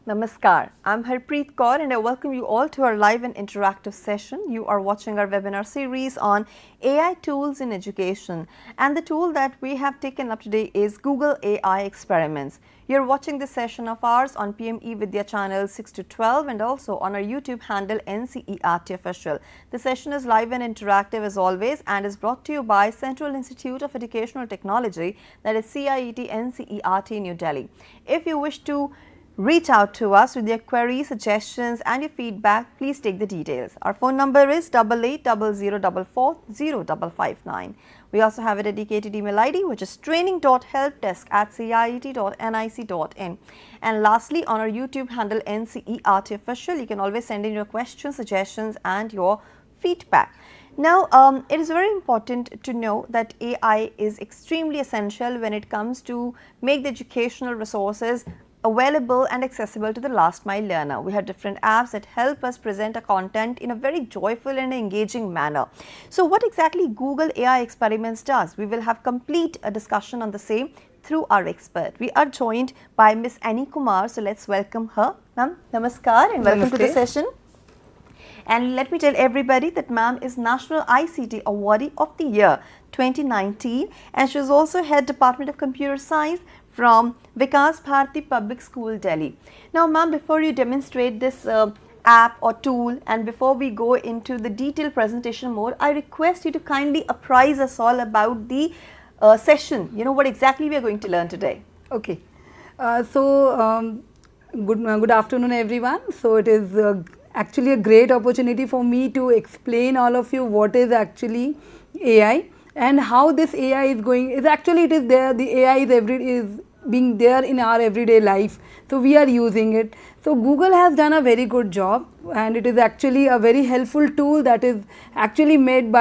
Namaskar, I'm Harpreet Kaur and I welcome you all to our live and interactive session. You are watching our webinar series on AI tools in education, and the tool that we have taken up today is Google AI Experiments. You're watching this session of ours on PM eVIDYA channel 6 to 12 and also on our YouTube handle NCERT Official. The session is live and interactive as always and is brought to you by Central Institute of Educational Technology, that is CIET NCERT New Delhi. If you wish to reach out to us with your queries, suggestions and your feedback, please take the details. Our phone number is 8800440559. We also have a dedicated email ID which is training.helpdesk@ciet.nic.in. And lastly, on our YouTube handle NCERT Official, you can always send in your questions, suggestions and your feedback. Now, it is very important to know that AI is extremely essential when it comes to make the educational resources available and accessible to the last mile learner. We have different apps that help us present our content in a very joyful and engaging manner. So what exactly Google AI Experiments does? We will have complete a discussion on the same through our expert. We are joined by Miss ANNI KUMAR, so let's welcome her. Ma'am, namaskar and welcome to the session. And let me tell everybody that ma'am is National ICT Awardee of the Year 2019 and she is also Head Department of Computer Science from Vikas, Bharati Public School, Delhi. Now ma'am, before you demonstrate this app or tool and before we go into the detailed presentation mode, I request you to kindly apprise us all about the session, what exactly we are going to learn today. Okay. Good afternoon everyone. So it is actually a great opportunity for me to explain all of you what is actually AI and how this AI is going. It is there. The AI is being there in our everyday life. So we are using it. So Google has done a very good job and it is actually a very helpful tool that is actually made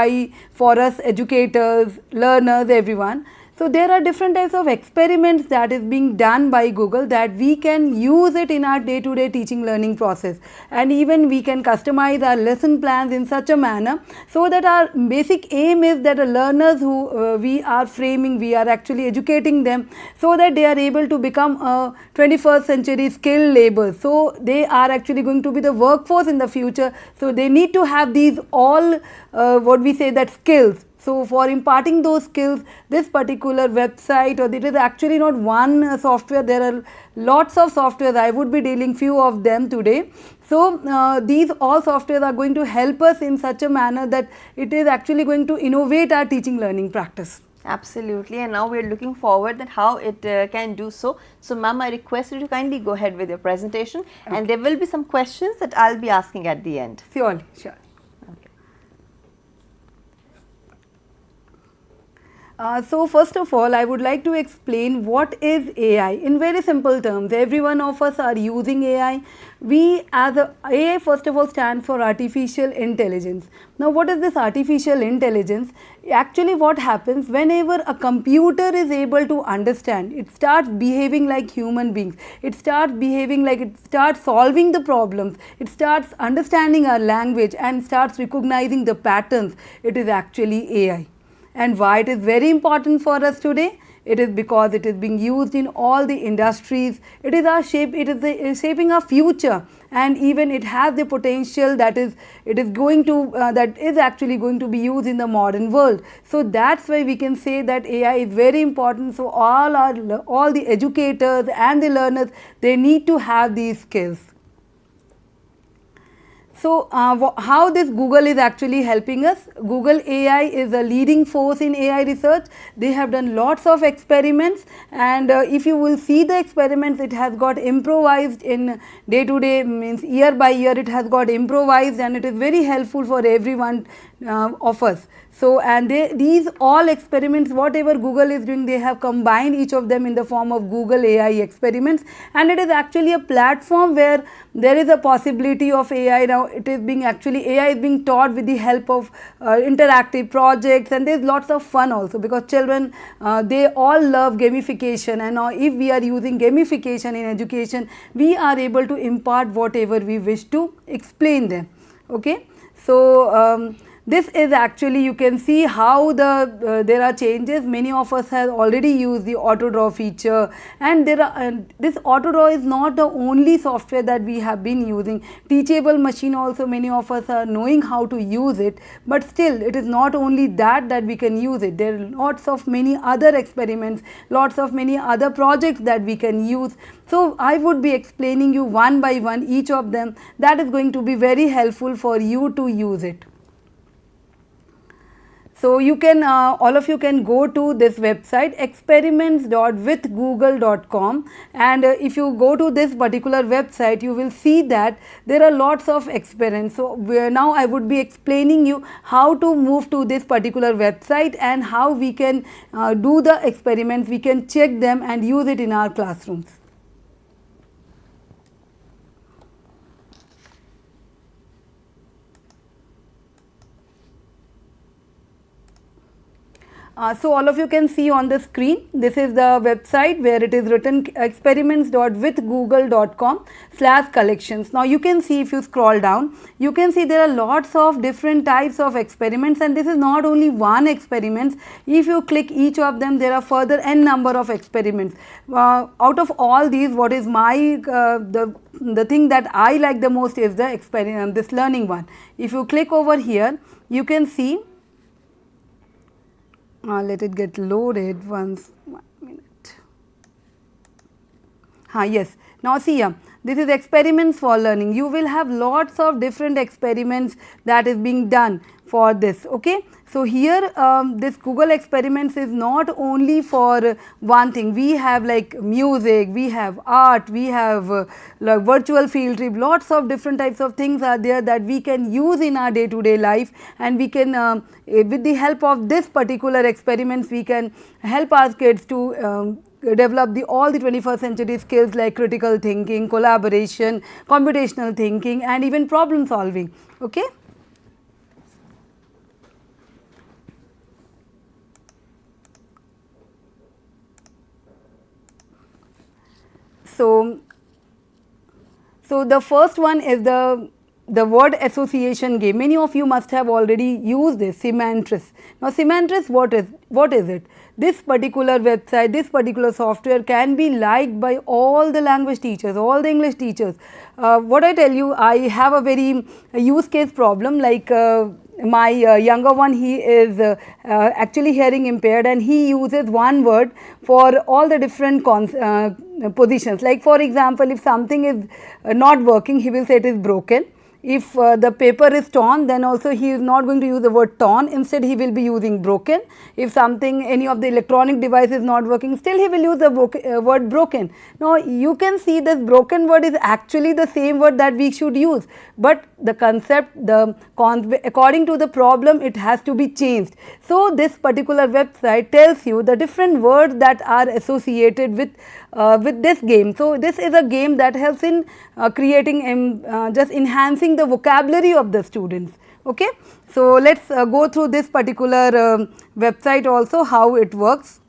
for us educators, learners, everyone. So there are different types of experiments that is being done by Google that we can use it in our day-to-day teaching learning process, and even we can customize our lesson plans in such a manner so that our basic aim is that the learners who we are framing, we are actually educating them so that they are able to become a 21st century skilled labor. So they are actually going to be the workforce in the future. So they need to have these all skills. So for imparting those skills, this particular website, or it is actually not one software, there are lots of softwares. I would be dealing few of them today. So these all softwares are going to help us in such a manner that it is actually going to innovate our teaching learning practice. Absolutely, and now we are looking forward that how it can do so. So ma'am, I request you to kindly go ahead with your presentation, okay. And there will be some questions that I'll be asking at the end. Surely, sure. So first of all, I would like to explain what is AI in very simple terms. Every one of us are using AI. AI first of all stands for artificial intelligence. Now what is this artificial intelligence? Actually what happens whenever a computer is able to understand, it starts behaving like human beings. It starts solving the problems. It starts understanding our language and starts recognizing the patterns. It is actually AI. And why it is very important for us today? It is because it is being used in all the industries. It is shaping our future, and even it has the potential that is actually going to be used in the modern world. So that's why we can say that AI is very important. So all the educators and the learners, they need to have these skills. So how this Google is actually helping us? Google AI is a leading force in AI research. They have done lots of experiments, and if you will see the experiments, it has got improvised in day to day, means year by year it has got improvised, and it is very helpful for everyone of us. So and these all experiments, whatever Google is doing, they have combined each of them in the form of Google AI Experiments, and it is actually a platform where there is a possibility of AI. Now AI is being taught with the help of interactive projects, and there is lots of fun also because children they all love gamification, and now if we are using gamification in education, we are able to impart whatever we wish to explain them. Okay, so This is actually, you can see how there are changes. Many of us have already used the auto draw feature, and this auto draw is not the only software that we have been using. Teachable machine also, many of us are knowing how to use it, but still it is not only that we can use it. There are lots of many other experiments, lots of many other projects that we can use. So I would be explaining you one by one each of them. That is going to be very helpful for you to use it. So you can, all of you can go to this website experiments.withgoogle.com, and if you go to this particular website, you will see that there are lots of experiments. So now I would be explaining you how to move to this particular website and how we can do the experiments, we can check them and use it in our classrooms. So all of you can see on the screen, this is the website where it is written experiments.withgoogle.com/collections. Now you can see, if you scroll down, you can see there are lots of different types of experiments, and this is not only one experiment. If you click each of them, there are further n number of experiments. Out of all these, what is the thing that I like the most is the experiment, this learning one. If you click over here, you can see. Let it get loaded once. 1 minute. Yes. Now see here, this is experiments for learning. You will have lots of different experiments that is being done for this. Okay. So here this Google experiments is not only for one thing. We have like music, we have art, we have like virtual field trip. Lots of different types of things are there that we can use in our day-to-day life, and we can with the help of this particular experiments, we can help our kids to develop all the 21st century skills like critical thinking, collaboration, computational thinking, and even problem solving. Okay. So the first one is the word association game. Many of you must have already used this, Semantris. Now Semantris, what is it? This particular website, this particular software can be liked by all the language teachers, all the English teachers. What I tell you, I have a very use case problem, like my younger one, he is actually hearing impaired, and he uses one word for all the different positions. Like for example, if something is not working, he will say it is broken. If the paper is torn, then also he is not going to use the word torn. Instead, he will be using broken. If any of the electronic device is not working, still he will use the word broken. Now you can see this broken word is actually the same word that we should use, but the concept, according to the problem, it has to be changed. So this particular website tells you the different words that are associated with this game. So this is a game that helps in creating just enhancing the vocabulary of the students. Okay. So let's go through this particular website also, how it works.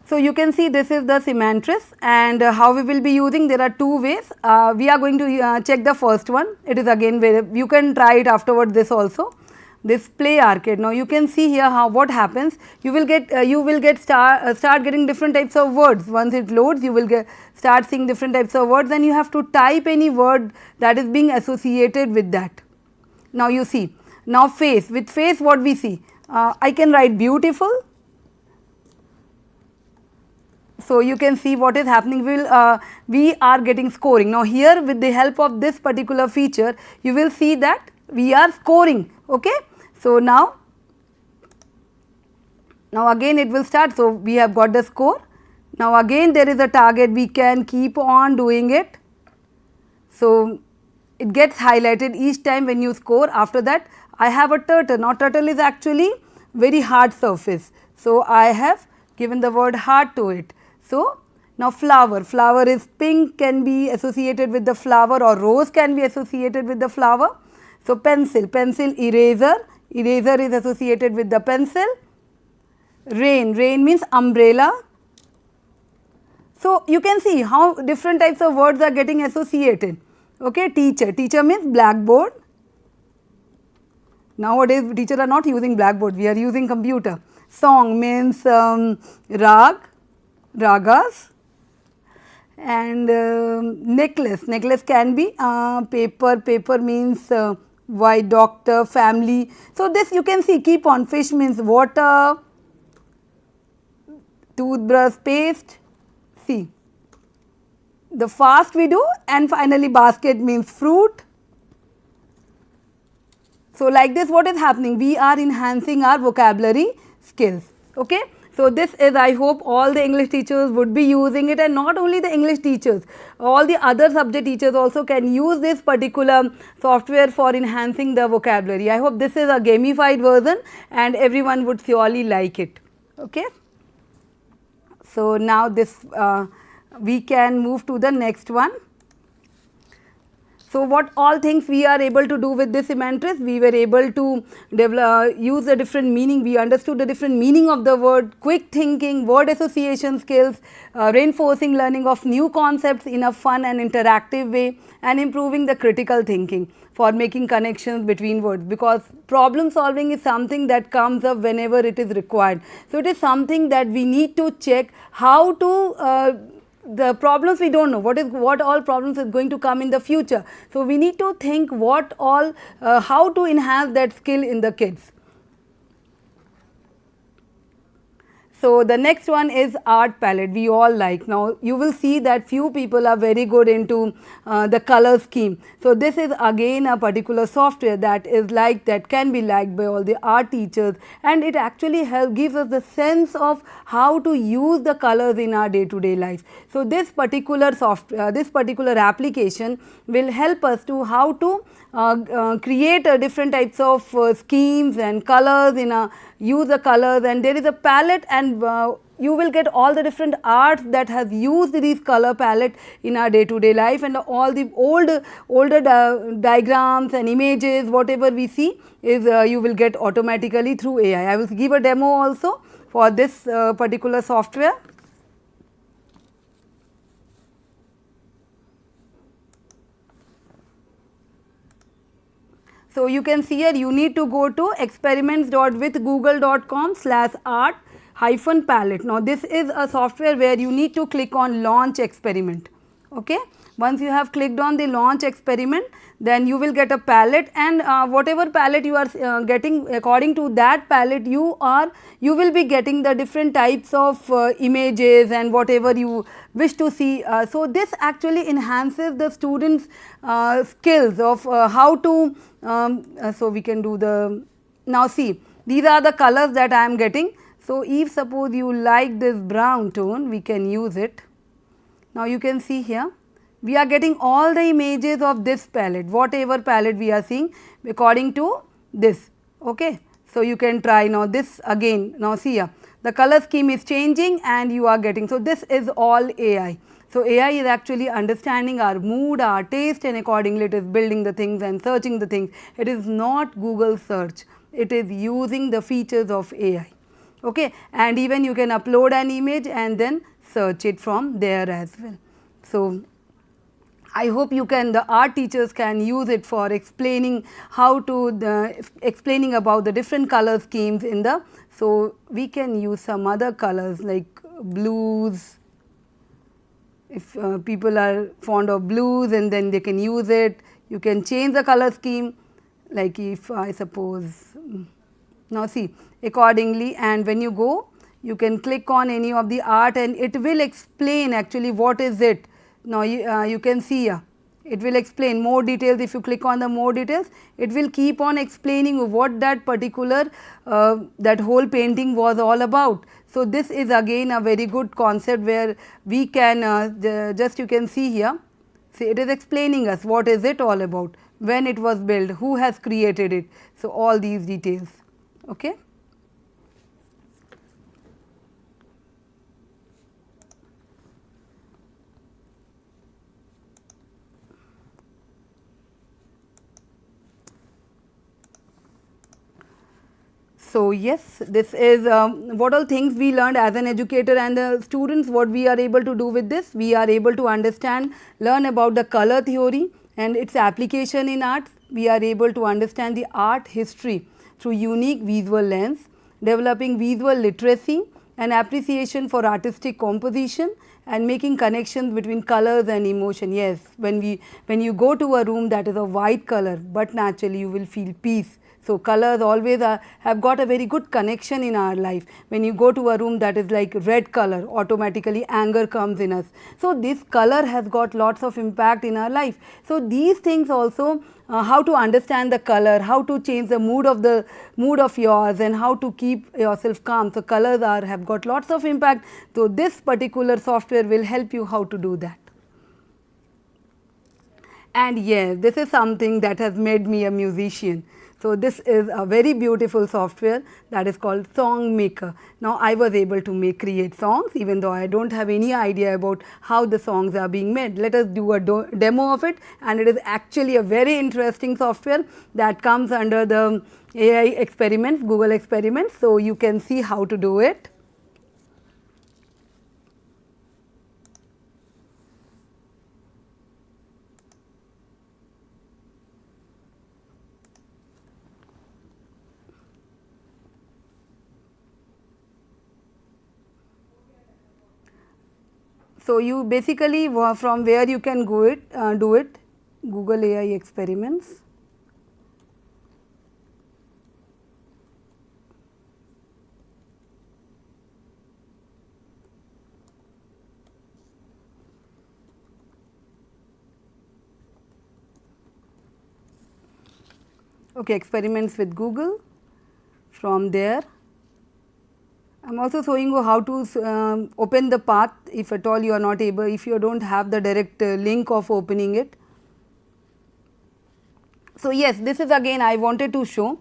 So you can see this is the Semantris, and how we will be using, there are two ways. We are going to check the first one. It is again you can try it afterward, this also, this play arcade. Now you can see here what happens. You will start getting different types of words. Once it loads, you will start seeing different types of words, and you have to type any word that is being associated with that. Now you see, now face, with face what we see, I can write beautiful. So you can see what is happening. We are getting scoring. Now here, with the help of this particular feature, you will see that we are scoring. Okay. So now again it will start. So we have got the score. Now again there is a target. We can keep on doing it. So it gets highlighted each time when you score. After that, I have a turtle. Now turtle is actually very hard surface. So I have given the word hard to it. So now flower is pink, can be associated with the flower, or rose can be associated with the flower. So pencil eraser Eraser is associated with the pencil. Rain, rain means umbrella. So you can see how different types of words are getting associated. Okay, teacher, teacher means blackboard. Nowadays teachers are not using blackboard, we are using computer. Song means rag, ragas. And necklace, necklace can be paper, paper means white, doctor, family. So this you can see, keep on, fish means water, toothbrush, paste. See, the fast we do, and finally basket means fruit. So like this, what is happening? We are enhancing our vocabulary skills. Okay. So this is, I hope all the English teachers would be using it, and not only the English teachers, all the other subject teachers also can use this particular software for enhancing the vocabulary. I hope this is a gamified version and everyone would surely like it. Okay. So now this we can move to the next one. So what all things we are able to do with this semantics? We were able to develop, use the different meaning. We understood the different meaning of the word, quick thinking, word association skills, reinforcing learning of new concepts in a fun and interactive way, and improving the critical thinking for making connections between words, because problem solving is something that comes up whenever it is required. So it is something that we need to check how to the problems we don't know, what all problems is going to come in the future. So we need to think what all, how to enhance that skill in the kids. So the next one is art palette, we all like. Now you will see that few people are very good into the color scheme. So this is again a particular software that is liked, that can be liked by all the art teachers, and it actually gives us the sense of how to use the colors in our day-to-day life. So this particular software, this particular application will help us to how to create different types of schemes and colors in a, use the colors, and there is a palette, and you will get all the different arts that has used these color palette in our day-to-day life, and all the older diagrams and images, whatever we see is you will get automatically through AI. I will give a demo also for this particular software. So you can see here, you need to go to experiments.withgoogle.com/art-palette. Now this is a software where you need to click on launch experiment. Okay. Once you have clicked on the launch experiment, then you will get a palette, and whatever palette you are getting, according to that palette you will be getting the different types of images and whatever you wish to see. So this actually enhances the students skills of how to so we can do the, now see, these are the colors that I am getting. So if suppose you like this brown tone, we can use it. Now you can see here, we are getting all the images of this palette, whatever palette we are seeing according to this. Okay. So you can try now this again. Now see here, the color scheme is changing and you are getting. So this is all AI. So AI is actually understanding our mood, our taste, and accordingly it is building the things and searching the things. It is not Google search, it is using the features of AI. Okay. And even you can upload an image and then search it from there as well. So I hope you can, the art teachers can use it for explaining how to, explaining about the different color schemes in the, so we can use some other colors like blues. If people are fond of blues, and then they can use it. You can change the color scheme, like if I suppose, now see, accordingly, and when you go, you can click on any of the art and it will explain actually what is it. Now you can see here, it will explain more details. If you click on the more details, it will keep on explaining what that particular, that whole painting was all about. So this is again a very good concept where we can just, you can see here, see, it is explaining us what is it all about, when it was built, who has created it. So all these details. Okay. So yes, this is what all things we learned as an educator, and the students, what we are able to do with this, we are able to understand, learn about the color theory and its application in arts. We are able to understand the art history through unique visual lens, developing visual literacy and appreciation for artistic composition, and making connections between colors and emotion. Yes, when you go to a room that is a white color, but naturally you will feel peace. So colors always have got a very good connection in our life. When you go to a room that is like red color, automatically anger comes in us. So this color has got lots of impact in our life. So these things also, how to understand the color, how to change the mood of yours, and how to keep yourself calm. So colors have got lots of impact. So this particular software will help you how to do that. And yes, this is something that has made me a musician. So this is a very beautiful software that is called Song Maker. Now I was able to create songs, even though I don't have any idea about how the songs are being made. Let us do a demo of it, and it is actually a very interesting software that comes under the AI experiments, Google experiments. So you can see how to do it. So you basically, from where you can do it, Google AI experiments. Okay, experiments with Google. From there, I am also showing you how to open the path if at all you are not able, if you don't have the direct link of opening it. So yes, this is again I wanted to show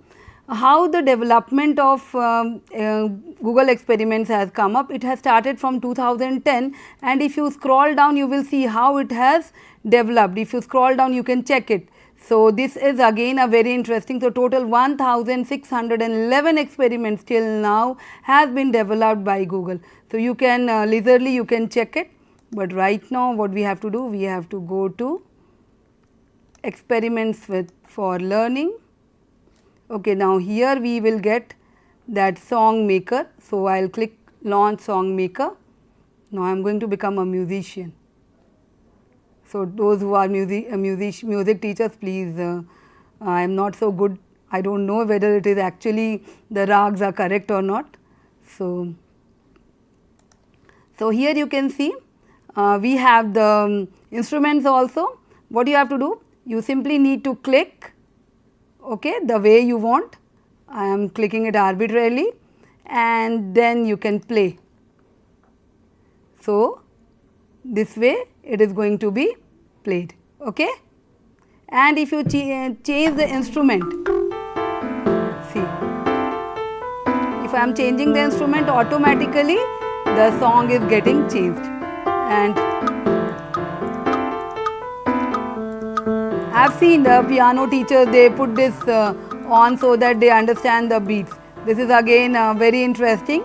how the development of Google experiments has come up. It has started from 2010, and if you scroll down you will see how it has developed. If you scroll down you can check it. So this is again a very interesting. So total 1611 experiments till now has been developed by Google. So you can leisurely you can check it, but right now what we have to do, we have to go to experiments for learning. Okay, now here we will get that Song Maker. So I will click launch Song Maker. Now I am going to become a musician. So those who are music teachers, please, I am not so good. I don't know whether it is actually the rags are correct or not. So here you can see we have the instruments also. What you have to do? You simply need to click, okay, the way you want. I am clicking it arbitrarily, and then you can play. So this way it is going to be played, okay. And if you change the instrument, see, if I am changing the instrument, automatically the song is getting changed. And I have seen the piano teachers, they put this on so that they understand the beats. This is again very interesting.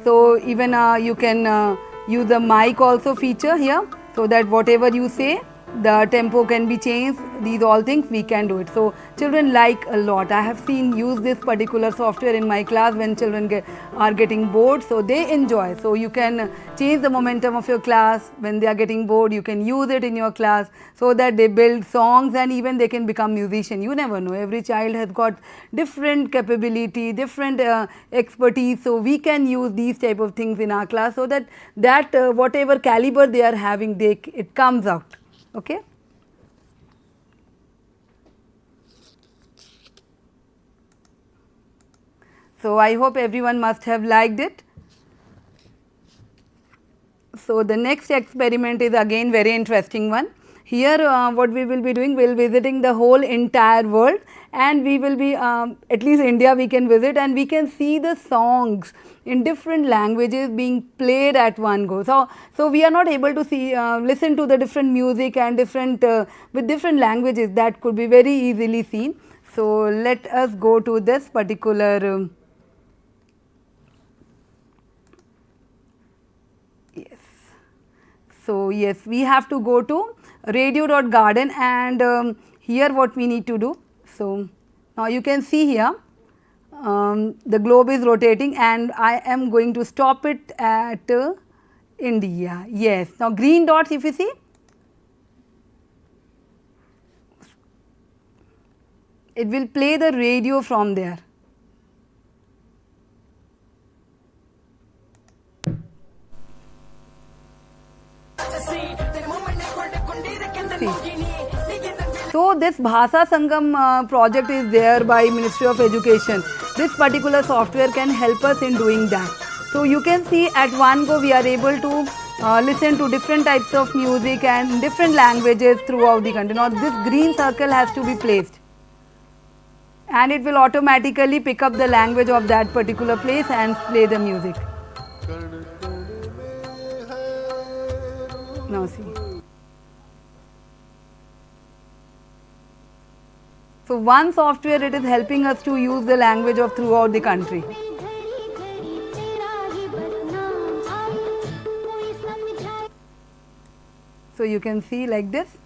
So even you can use the mic also feature here, so that whatever you say, the tempo can be changed. These all things we can do it. So children like a lot. I have seen use this particular software in my class when children are getting bored, so they enjoy. So you can change the momentum of your class when they are getting bored. You can use it in your class so that they build songs, and even they can become musician. You never know. Every child has got different capability, different expertise. So we can use these type of things in our class, so that whatever caliber they are having, it comes out. Okay. So I hope everyone must have liked it. So the next experiment is again very interesting one. Here what we will be doing, we will be visiting the whole entire world, and we will be at least India we can visit, and we can see the songs in different languages being played at one go. So we are not able to see listen to the different music and different with different languages. That could be very easily seen. So let us go to this particular Yes. So yes, we have to go to radio.garden, and here what we need to do. So now you can see here the globe is rotating, and I am going to stop it at India. Yes. Now green dots, if you see, it will play the radio from there. See. So this Bhasa Sangam project is there by Ministry of Education. This particular software can help us in doing that. So you can see at one go we are able to listen to different types of music and different languages throughout the country. Now this green circle has to be placed, and it will automatically pick up the language of that particular place and play the music. Now see. So one software, it is helping us to use the language of throughout the country. So you can see like this.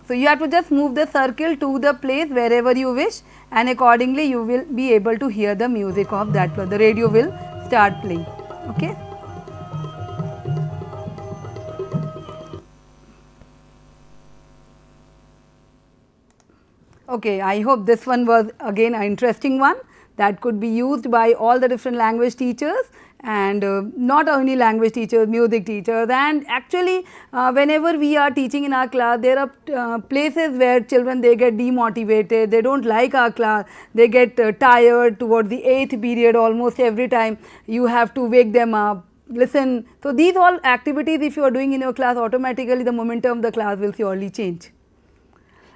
So you have to just move the circle to the place wherever you wish, and accordingly you will be able to hear the music of that. The radio will start playing. Okay. Okay, I hope this one was again an interesting one that could be used by all the different language teachers, and not only language teachers, music teachers, and actually whenever we are teaching in our class, there are places where children, they get demotivated, they don't like our class, they get tired towards the 8th period. Almost every time you have to wake them up, listen. So these all activities, if you are doing in your class, automatically the momentum of the class will surely change.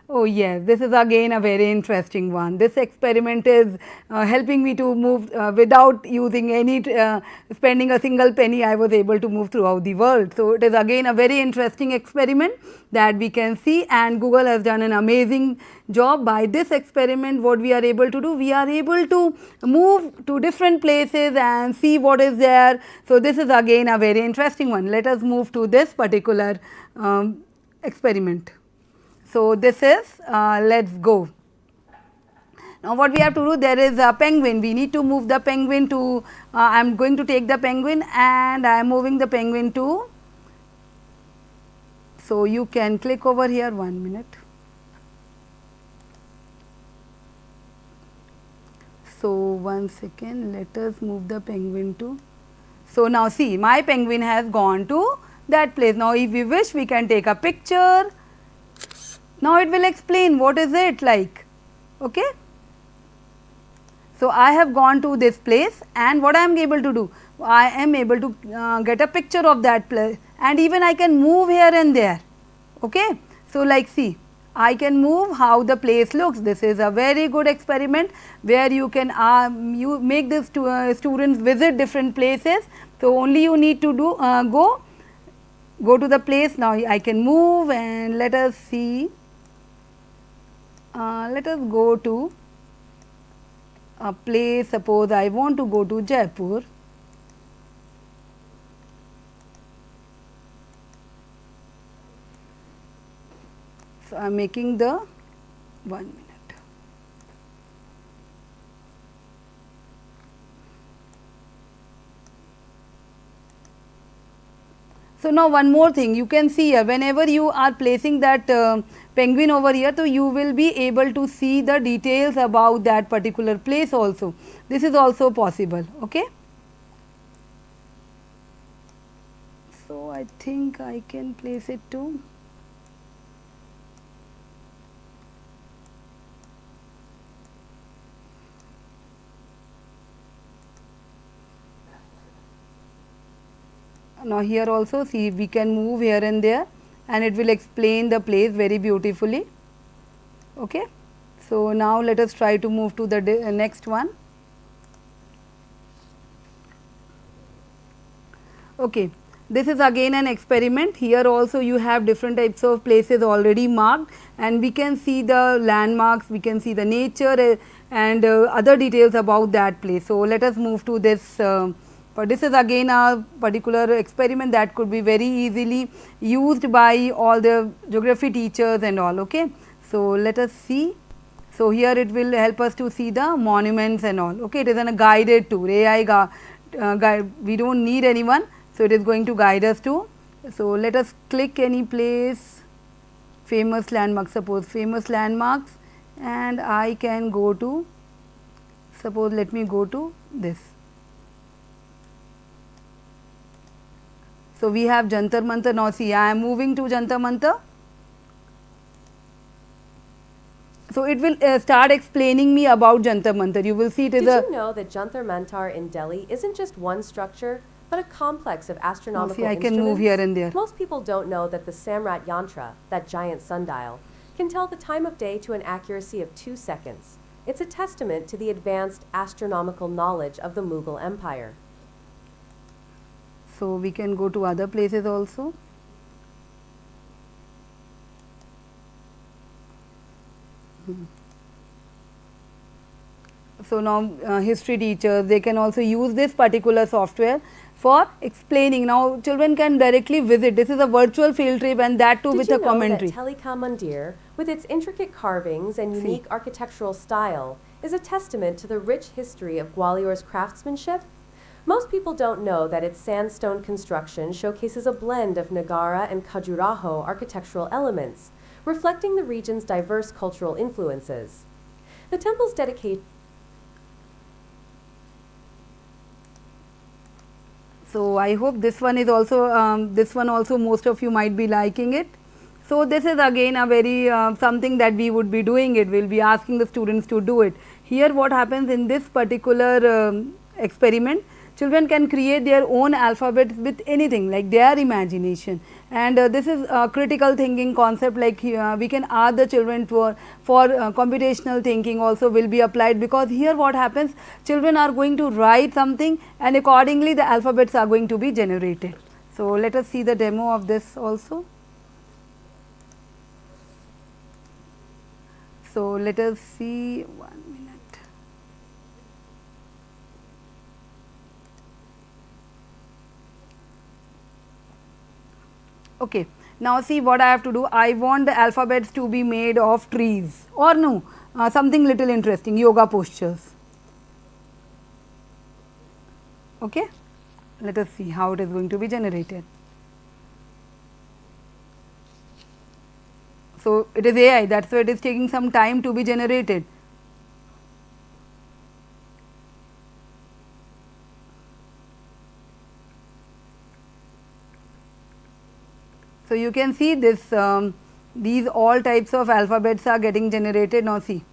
Oh yes, this is again a very interesting one. This experiment is helping me to move without using any, spending a single penny. I was able to move throughout the world. So it is again a very interesting experiment that we can see, and Google has done an amazing job. By this experiment, what we are able to do, we are able to move to different places and see what is there. So this is again a very interesting one. Let us move to this particular experiment. So this is, let's go. Now what we have to do, there is a penguin. We need to move the penguin to, I am going to take the penguin and I am moving the penguin to, so you can click over here, 1 minute. So 1 second, let us move the penguin to, so now see, my penguin has gone to that place. Now if we wish, we can take a picture. Now it will explain what is it like, okay. So I have gone to this place, and what I am able to do, I am able to get a picture of that place, and even I can move here and there, okay. So like see, I can move how the place looks. This is a very good experiment where you can you make the students visit different places. So only you need to do go to the place. Now I can move, and let us see. Let us go to a place. Suppose I want to go to Jaipur. So I am making the 1 minute. So now one more thing, you can see here, whenever you are placing that penguin over here, so you will be able to see the details about that particular place also. This is also possible, okay. So I think I can place it too. Now here also see, we can move here and there, and it will explain the place very beautifully, okay. So now let us try to move to the next one. Okay, this is again an experiment. Here also you have different types of places already marked, and we can see the landmarks, we can see the nature and other details about that place. So let us move to this But this is again a particular experiment that could be very easily used by all the geography teachers and all. Okay. So, let us see. So, here it will help us to see the monuments and all. Okay. It is a guided tour, AI guide. We do not need anyone. So, it is going to guide us to. So, let us click any place, famous landmarks, suppose famous landmarks, and I can go to, suppose let me go to this. So, we have Jantar Mantar. Now, see, I am moving to Jantar Mantar. So, it will start explaining me about Jantar Mantar. You will see it is Did you know that Jantar Mantar in Delhi isn't just one structure, but a complex of astronomical see, I can instruments? move here and there. Most people don't know that the Samrat Yantra, that giant sundial, can tell the time of day to an accuracy of 2 seconds. It's a testament to the advanced astronomical knowledge of the Mughal Empire. So, we can go to other places also. So, now history teachers, they can also use this particular software for explaining. Now, children can directly visit. This is a virtual field trip, and that too with a commentary. Did you know that Telika Mandir, with its intricate carvings and unique architectural style, is a testament to the rich history of Gwalior's craftsmanship? Most people don't know that its sandstone construction showcases a blend of Nagara and Khajuraho architectural elements, reflecting the region's diverse cultural influences. The temple's dedication. So, I hope this one is also, most of you might be liking it. So, this is again a very something that we would be doing it, we will be asking the students to do it. Here what happens in this particular experiment, children can create their own alphabets with anything like their imagination, and this is a critical thinking concept, like we can ask the children for computational thinking also will be applied, because here what happens, children are going to write something and accordingly the alphabets are going to be generated. So, let us see the demo of this also. So, let us see 1 minute. Okay. Now, see what I have to do. I want the alphabets to be made of trees, or no, something little interesting, yoga postures. Okay. Let us see how it is going to be generated. So, it is AI, that is why it is taking some time to be generated. So, you can see this these all types of alphabets are getting generated. Now, see.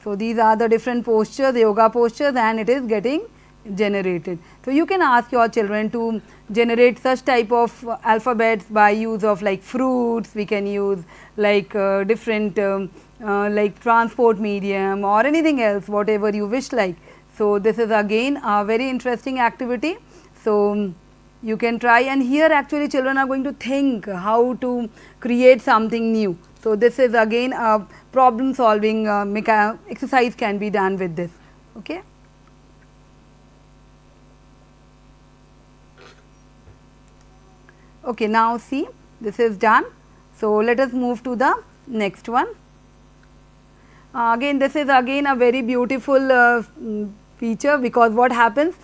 So, these are the different postures, yoga postures, and it is getting generated. So, you can ask your children to generate such type of alphabets by use of like fruits, we can use like different like transport medium or anything else, whatever you wish like. So, this is again a very interesting activity. So, you can try, and here actually children are going to think how to create something new. So, this is again a problem solving exercise can be done with this. Okay. Okay, now see, this is done. So, let us move to the next one. Again, this is again a very beautiful feature, because what happens,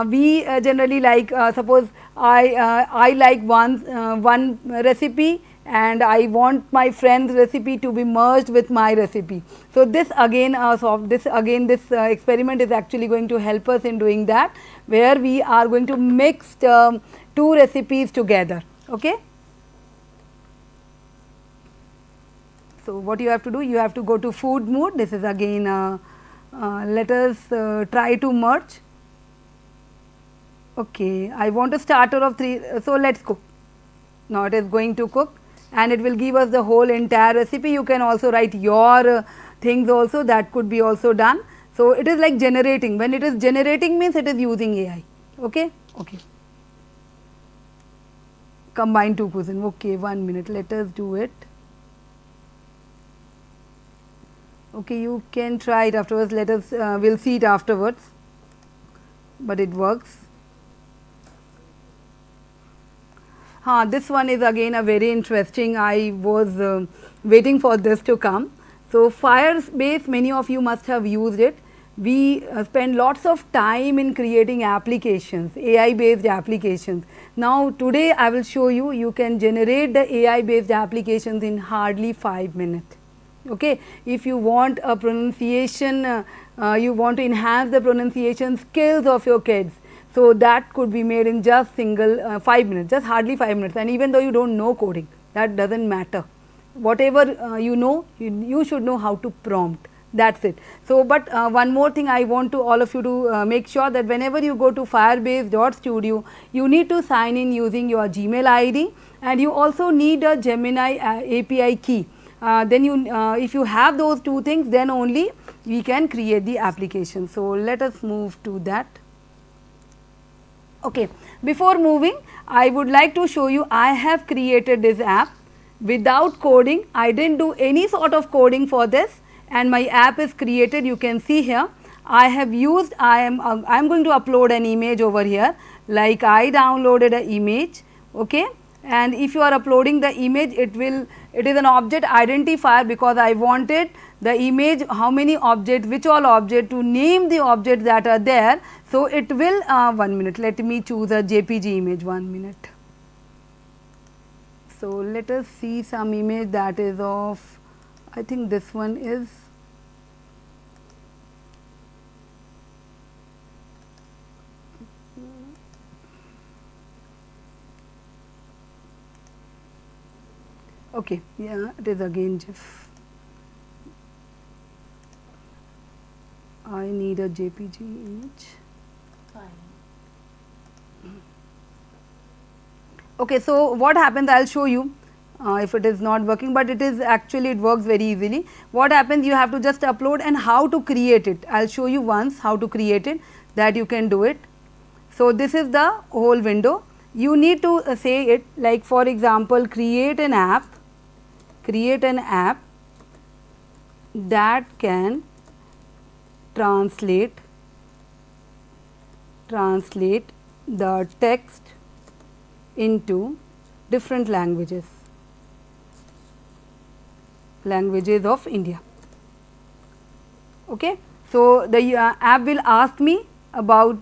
we generally like, suppose I like one recipe and I want my friend's recipe to be merged with my recipe. So, this again this experiment is actually going to help us in doing that, where we are going to mix two recipes together. Okay. So, what you have to do, you have to go to food mode. This is again let us try to merge. Okay, I want a starter of 3, so let us cook. Now, it is going to cook and it will give us the whole entire recipe. You can also write your things also, that could be also done. So, it is like generating, when it is generating means it is using AI. Okay. Okay. Combine 2 cuisine. Okay, 1 minute, let us do it. Okay, you can try it afterwards, let us, we will see it afterwards. but it works. This one is again a very interesting. I was waiting for this to come. So, Firebase, many of you must have used it. We spend lots of time in creating applications, AI based applications. Now, today I will show you, you can generate the AI based applications in hardly 5 minutes. Okay. If you want a pronunciation, you want to enhance the pronunciation skills of your kids. So, that could be made in just single 5 minutes, just hardly 5 minutes, and even though you do not know coding, that does not matter. Whatever you know, you should know how to prompt, that is it. So, but one more thing I want to all of you to make sure that whenever you go to Firebase.studio, you need to sign in using your Gmail ID, and you also need a Gemini API key. Then you, if you have those two things, then only we can create the application. So, let us move to that. Okay. Before moving, I would like to show you, I have created this app without coding. I did not do any sort of coding for this, and my app is created. You can see here, I have used, I am going to upload an image over here, like I downloaded an image. Okay. And if you are uploading the image, it is an object identifier, because I wanted the image, how many objects, which all object, to name the objects that are there. So, it will 1 minute, let me choose a JPG image, 1 minute. So, let us see some image that is of, I think this one is, okay, yeah, it is again GIF. I need a JPG image. Okay, so what happens, I will show you if it is not working, but it is actually, it works very easily. What happens, you have to just upload, and how to create it, I will show you once how to create it, that you can do it. So, this is the whole window. You need to say it, like for example, create an app that can translate the text into different languages of India. Okay. So, the app will ask me about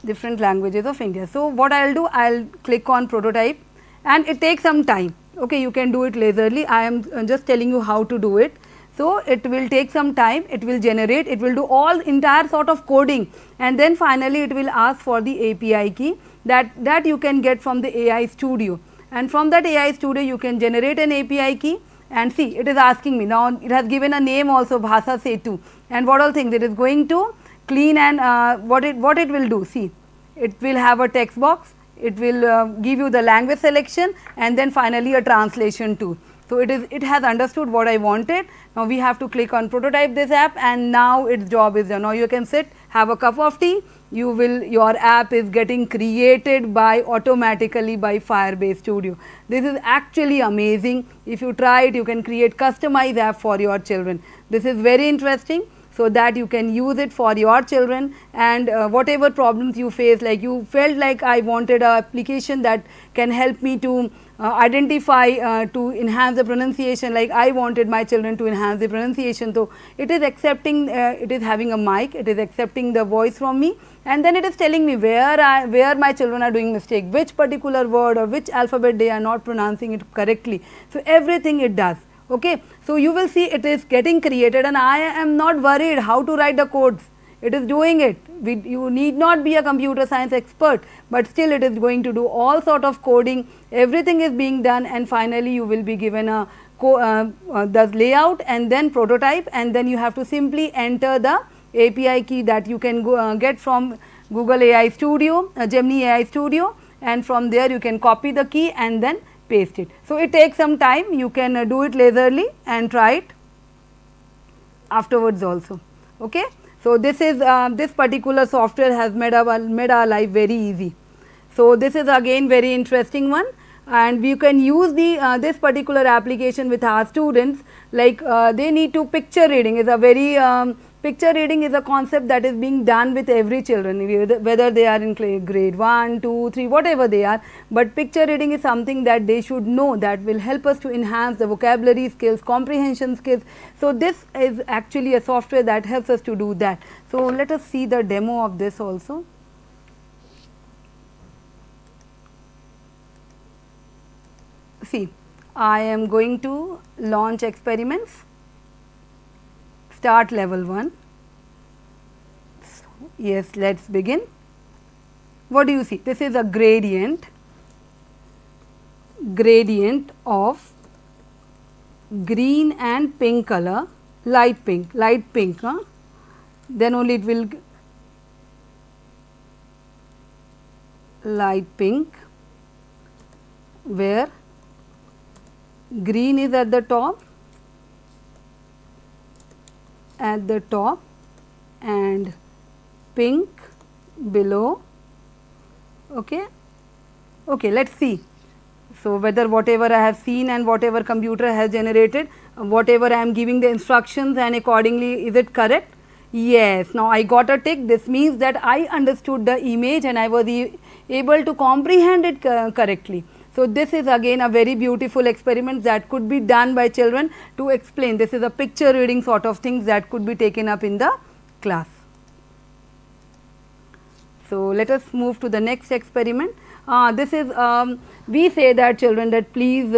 different languages of India. So, what I will do, I will click on prototype, and it takes some time. Okay, you can do it leisurely. I am just telling you how to do it. So, it will take some time, it will generate, it will do all entire sort of coding, and then finally it will ask for the API key that you can get from the AI Studio, and from that AI Studio you can generate an API key. And see, it is asking me now, it has given a name also, Bhasa Setu, and what all things it is going to clean, and what it will do, see, it will have a text box, it will give you the language selection, and then finally a translation tool. So, it has understood what I wanted. Now, we have to click on prototype this app, and now its job is done. Now, you can sit, have a cup of tea, your app is getting created automatically by Firebase Studio. This is actually amazing. If you try it, you can create customized app for your children. This is very interesting, so that you can use it for your children, and whatever problems you face, like you felt like I wanted an application that can help me to identify, to enhance the pronunciation, like I wanted my children to enhance the pronunciation. So, it is accepting, it is having a mic, it is accepting the voice from me, and then it is telling me where my children are doing mistake, which particular word or which alphabet they are not pronouncing it correctly. So, everything it does. Okay. So, you will see it is getting created, and I am not worried how to write the codes, it is doing it. You need not be a computer science expert, but still it is going to do all sort of coding, everything is being done, and finally you will be given a the layout and then prototype, and then you have to simply enter the API key that you can get from Google AI Studio, Gemini AI Studio, and from there you can copy the key and then paste it. So, it takes some time, you can do it leisurely and try it afterwards also. Okay. So, this is this particular software has made our life very easy. So, this is again very interesting one, and we can use the this particular application with our students, like they need to picture reading is a very picture reading is a concept that is being done with every children, whether they are in grade 1, 2, 3, whatever they are, but picture reading is something that they should know, that will help us to enhance the vocabulary skills, comprehension skills. So this is actually a software that helps us to do that. So let us see the demo of this also. See, I am going to launch experiments, start level 1. So, yes, let us begin. What do you see? This is a gradient of green and pink color, light pink, then only it will light pink, where green is at the top and pink below. Okay, let us see. So whether whatever I have seen and whatever computer has generated, whatever I am giving the instructions and accordingly, is it correct? Yes. Now I got a tick. This means that I understood the image and I was able to comprehend it correctly. So this is again a very beautiful experiment that could be done by children to explain. This is a picture reading sort of things that could be taken up in the class. So let us move to the next experiment. This is, we say that children that please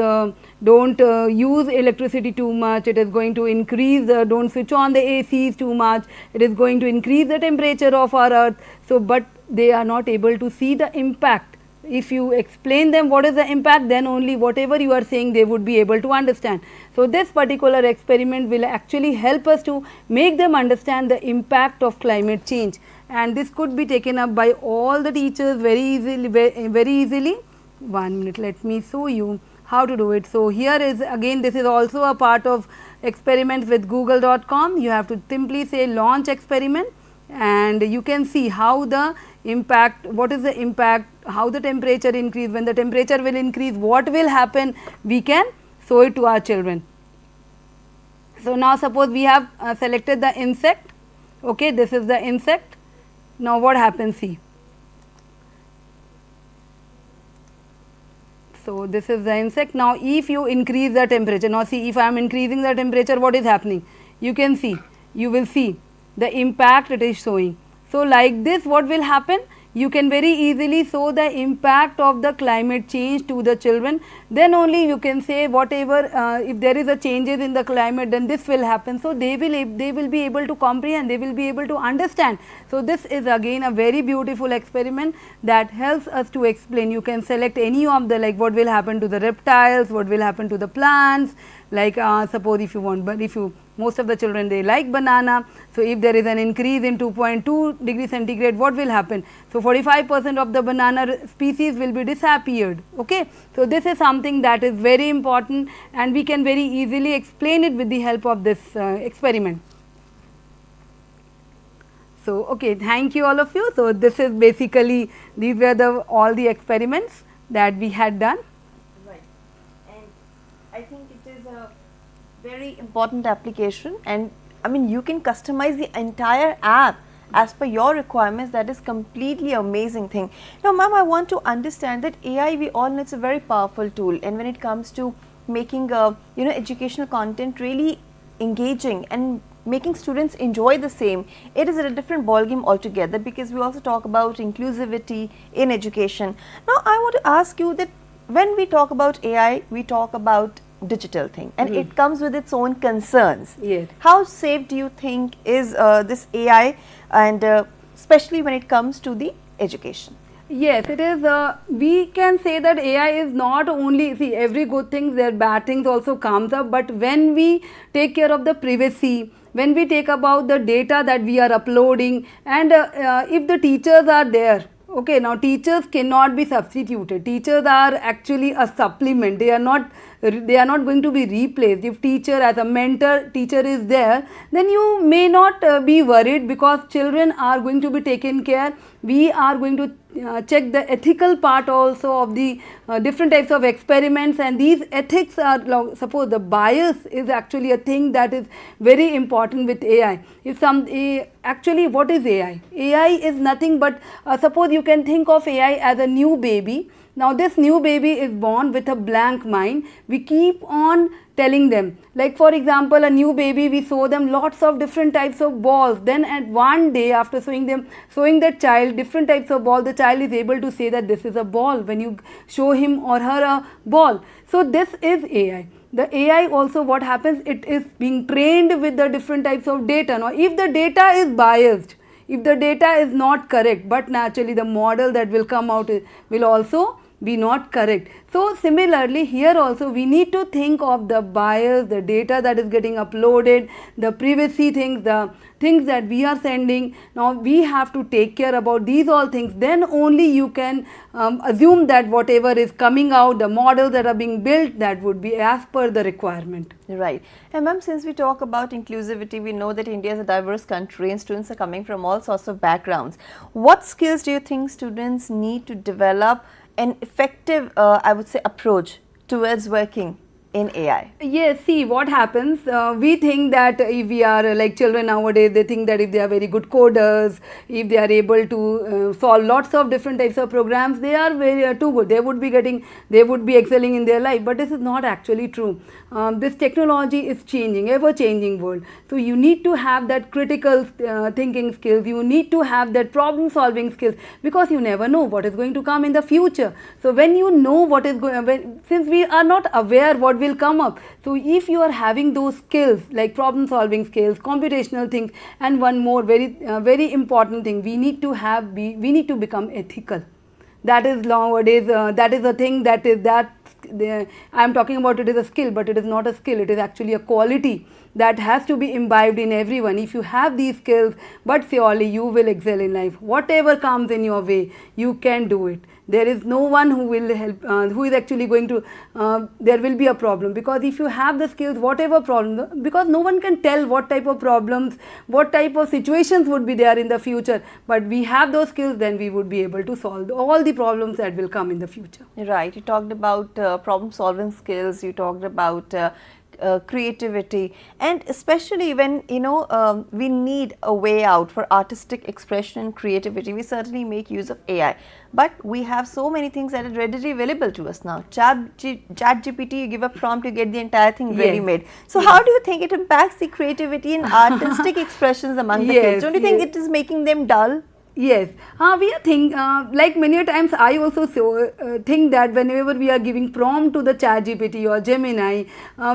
don't use electricity too much, it is going to increase, don't switch on the ACs too much, it is going to increase the temperature of our earth. So but they are not able to see the impact. If you explain them what is the impact, then only whatever you are saying they would be able to understand. So this particular experiment will actually help us to make them understand the impact of climate change, and this could be taken up by all the teachers very easily. 1 minute, let me show you how to do it. So here is again, this is also a part of experiments with google.com. You have to simply say launch experiment and you can see how the impact, what is the impact, how the temperature increase, when the temperature will increase, what will happen, we can show it to our children. So now suppose we have selected the insect, okay, this is the insect. Now what happens, see. So this is the insect. Now if you increase the temperature, now see, if I am increasing the temperature, what is happening? You can see, you will see the impact it is showing. So like this, what will happen? You can very easily show the impact of the climate change to the children. Then only you can say whatever, if there is a changes in the climate, then this will happen. So they will be able to comprehend, they will be able to understand. So this is again a very beautiful experiment that helps us to explain. You can select any of the, like what will happen to the reptiles, what will happen to the plants, like suppose if you want, but if you, most of the children they like banana. So if there is an increase in 2.2 degrees centigrade, what will happen? So 45% of the banana species will be disappeared. Okay. So this is something that is very important and we can very easily explain it with the help of this experiment. So okay, thank you all of you. So this is basically, these were all the experiments that we had done. Right, and I think it is a very important application, and I mean you can customize the entire app as per your requirements. That is completely amazing thing. Now ma'am, I want to understand that AI, we all know it's a very powerful tool, and when it comes to making educational content really engaging and making students enjoy the same, it is a different ballgame altogether, because we also talk about inclusivity in education. Now I want to ask you that when we talk about AI, we talk about digital thing, and it comes with its own concerns. Yes. How safe do you think is this AI, and especially when it comes to the education? Yes, it is. We can say that AI is not only, see, every good thing, their bad things also comes up, but when we take care of the privacy, when we take about the data that we are uploading, and if the teachers are there, okay, now teachers cannot be substituted. Teachers are actually a supplement. They are not going to be replaced. If teacher as a mentor teacher is there, then you may not be worried, because children are going to be taken care. We are going to check the ethical part also of the different types of experiments, and these ethics are, suppose the bias is actually a thing that is very important with AI. If actually, what is AI? AI is nothing but, suppose you can think of AI as a new baby. Now this new baby is born with a blank mind. We keep on telling them, like for example, a new baby, we show them lots of different types of balls. Then at one day, after showing that child different types of ball, the child is able to say that this is a ball when you show him or her a ball. So this is AI. The AI also, what happens, it is being trained with the different types of data. Now if the data is biased, if the data is not correct, but naturally the model that will come out will also be not correct. So similarly here also we need to think of the bias, the data that is getting uploaded, the privacy things, the things that we are sending. Now we have to take care about these all things. Then only you can assume that whatever is coming out, the models that are being built, that would be as per the requirement. Right. And ma'am, since we talk about inclusivity, we know that India is a diverse country and students are coming from all sorts of backgrounds. What skills do you think students need to develop an effective, I would say, approach towards working in AI? Yes, see what happens, we think that if we are like children nowadays, they think that if they are very good coders, if they are able to solve lots of different types of programs, they are very too good, they would be excelling in their life. But this is not actually true. This technology is changing, ever changing world. So you need to have that critical thinking skills, you need to have that problem solving skills, because you never know what is going to come in the future. So when you know what is going, since we are not aware what will come up, so if you are having those skills like problem solving skills, computational things, and one more very important thing, we need to become ethical. That is nowadays, that is a thing that is that I am talking about. It is a skill, but it is not a skill, it is actually a quality that has to be imbibed in everyone. If you have these skills, but surely you will excel in life. Whatever comes in your way, you can do it. There is no one who will help, who is actually going to, there will be a problem, because if you have the skills, whatever problem, because no one can tell what type of problems, what type of situations would be there in the future, but we have those skills, then we would be able to solve all the problems that will come in the future. Right, you talked about problem solving skills, you talked about creativity, and especially when we need a way out for artistic expression and creativity, we certainly make use of AI. But we have so many things that are readily available to us now. ChatGPT, you give a prompt, you get the entire thing ready made. So how do you think it impacts the creativity and artistic expressions among the kids? Don't you think it is making them dull? Yes, we are think like many times I also think that whenever we are giving prompt to the ChatGPT or Gemini,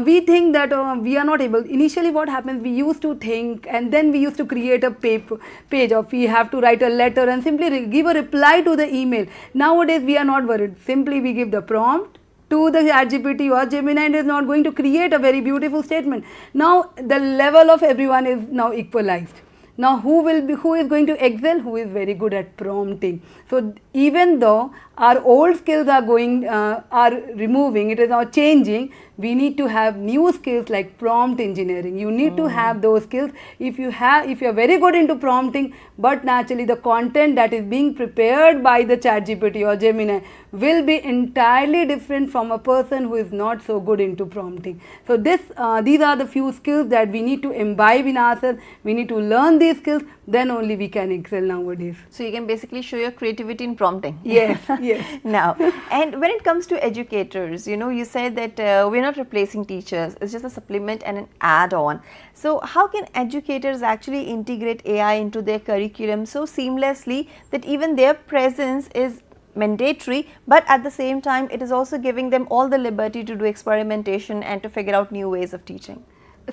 we think that we are not able. Initially what happens, we used to think, and then we used to create a page of, we have to write a letter and simply give a reply to the email. Nowadays we are not worried, simply we give the prompt to the ChatGPT or Gemini, and is not going to create a very beautiful statement. Now the level of everyone is now equalized. Now who is going to excel? Who is very good at prompting. So even though our old skills are removing, it is now changing, we need to have new skills like prompt engineering. You need to have those skills. If you are very good into prompting, but naturally the content that is being prepared by the ChatGPT or Gemini will be entirely different from a person who is not so good into prompting. So these are the few skills that we need to imbibe in ourselves. We need to learn these skills, then only we can excel nowadays. So you can basically show your creativity in prompting. Yes, yes. Now, and when it comes to educators, you said that we're not replacing teachers, it's just a supplement and an add-on. So how can educators actually integrate AI into their curriculum so seamlessly that even their presence is mandatory, but at the same time it is also giving them all the liberty to do experimentation and to figure out new ways of teaching?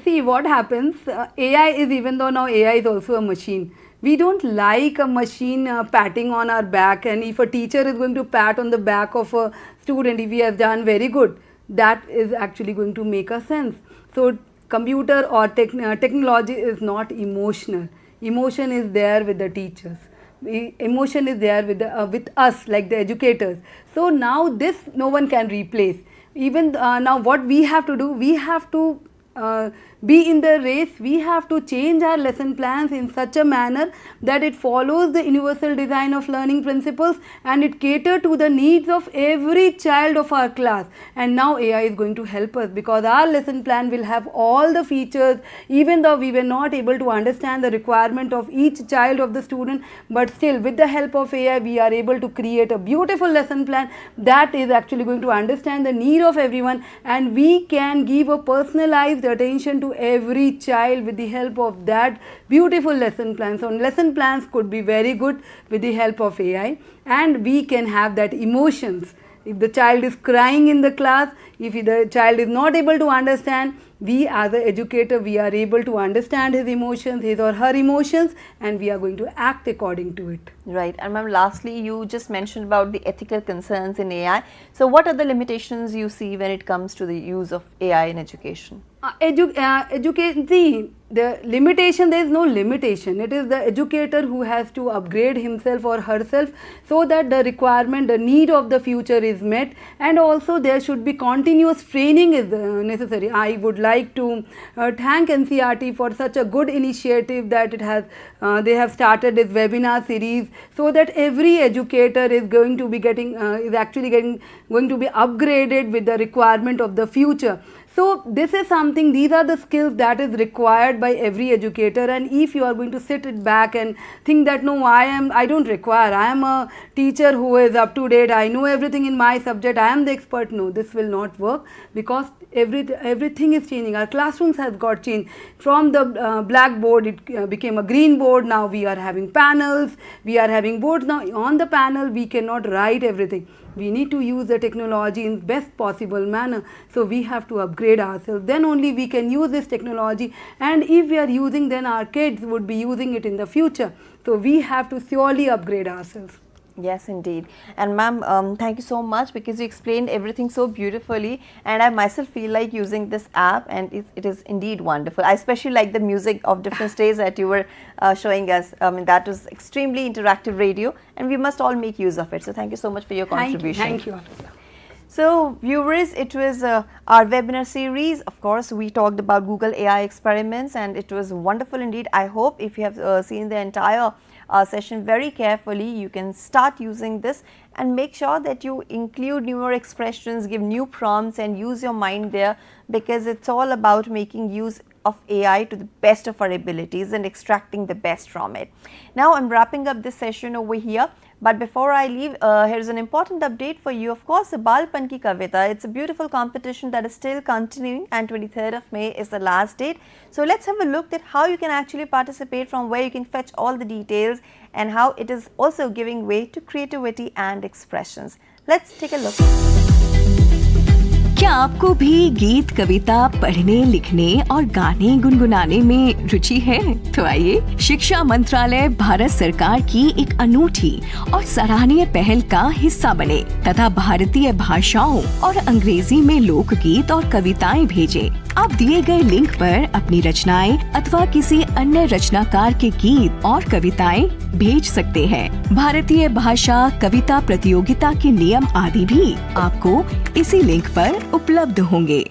See what happens, AI is, even though now AI is also a machine, we don't like a machine patting on our back, and if a teacher is going to pat on the back of a student, if he has done very good, that is actually going to make a sense. So computer or technology is not emotional. Emotion is there with the teachers. Emotion is there with us, like the educators. So now this no one can replace. Even now what we have to do, we have to be in the race, we have to change our lesson plans in such a manner that it follows the universal design of learning principles and it cater to the needs of every child of our class. And now AI is going to help us, because our lesson plan will have all the features, even though we were not able to understand the requirement of each child of the student, but still with the help of AI we are able to create a beautiful lesson plan that is actually going to understand the need of everyone, and we can give a personalized attention to every child with the help of that beautiful lesson plan. So lesson plans could be very good with the help of AI, and we can have that emotions. If the child is crying in the class, if the child is not able to understand, we as an educator, we are able to understand his emotions, his or her emotions, and we are going to act according to it. Right. And ma'am, lastly, you just mentioned about the ethical concerns in AI. So what are the limitations you see when it comes to the use of AI in education? See, the limitation, there is no limitation. It is the educator who has to upgrade himself or herself so that the requirement, the need of the future is met, and also there should be continuous training is necessary. I would like to thank NCERT for such a good initiative that it has, they have started this webinar series so that every educator is going to be getting, is actually going to be upgraded with the requirement of the future. So this is something, these are the skills that is required by every educator, and if you are going to sit it back and think that no, I don't require, I am a teacher who is up to date, I know everything in my subject, I am the expert, no, this will not work, because everything is changing. Our classrooms have got changed. From the blackboard, it became a green board. Now we are having panels, we are having boards. Now on the panel we cannot write everything. We need to use the technology in best possible manner. So we have to upgrade ourselves. Then only we can use this technology, and if we are using, then our kids would be using it in the future. So we have to surely upgrade ourselves. Yes, indeed. And ma'am, thank you so much, because you explained everything so beautifully, and I myself feel like using this app, and it is indeed wonderful. I especially like the music of different states that you were showing us. That was extremely interactive radio, and we must all make use of it. So thank you so much for your contribution. Thank you. So viewers, it was our webinar series. Of course, we talked about Google AI experiments, and it was wonderful indeed. I hope if you have seen the entire session very carefully, you can start using this, and make sure that you include newer expressions, give new prompts, and use your mind there, because it's all about making use of AI to the best of our abilities and extracting the best from it. Now I'm wrapping up this session over here, but before I leave, here's an important update for you. Of course, the Balpan Ki Kavita, it's a beautiful competition that is still continuing, and 23rd of May is the last date. So let's have a look at how you can actually participate, from where you can fetch all the details, and how it is also giving way to creativity and expressions. Let's take a look. क्या आपको भी गीत, कविता पढ़ने, लिखने और गाने गुनगुनाने में रुचि है? तो आइए, शिक्षा मंत्रालय भारत सरकार की एक अनूठी और सराहनीय पहल का हिस्सा बने तथा भारतीय भाषाओं और अंग्रेजी में लोकगीत और कविताएं भेजें। आप दिए गए लिंक पर अपनी रचनाएं अथवा किसी अन्य रचनाकार के गीत और कविताएं भेज सकते हैं। भारतीय भाषा कविता प्रतियोगिता के नियम आदि भी आपको इसी लिंक पर उपलब्ध होंगे।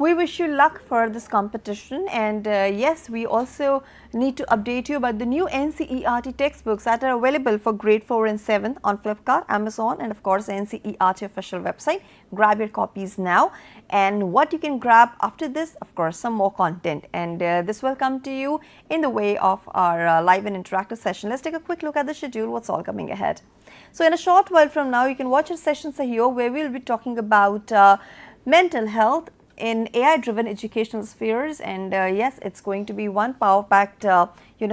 We wish you luck for this competition, and yes, we also need to update you about the new NCERT textbooks that are available for grade 4 and 7 on Flipkart, Amazon, and of course NCERT official website. Grab your copies now, and what you can grab after this, of course, some more content, and this will come to you in the way of our live and interactive session. Let's take a quick look at the schedule, what's all coming ahead. So in a short while from now, you can watch our session here, where we will be talking about mental health in AI-driven educational spheres, and yes, it's going to be one power-packed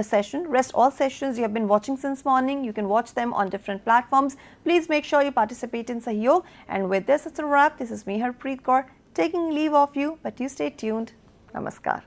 session. Rest all sessions you have been watching since morning, you can watch them on different platforms. Please make sure you participate in Sahyo. And with this, it's a wrap. This is me, Harpreet Kaur, taking leave of you, but you stay tuned. Namaskar.